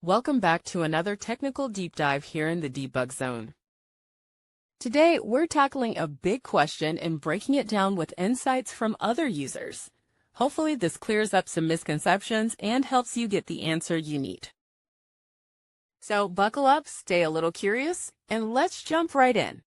Welcome back to another technical deep dive here in the Debug Zone. Today, we're tackling a big question and breaking it down with insights from other users. Hopefully, this clears up some misconceptions and helps you get the answer you need. So buckle up, stay a little curious, and let's jump right in.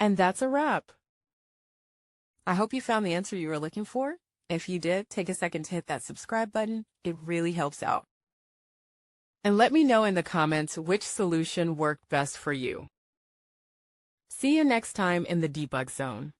And that's a wrap. I hope you found the answer you were looking for. If you did, take a second to hit that subscribe button. It really helps out. And let me know in the comments which solution worked best for you. See you next time in the Debug Zone.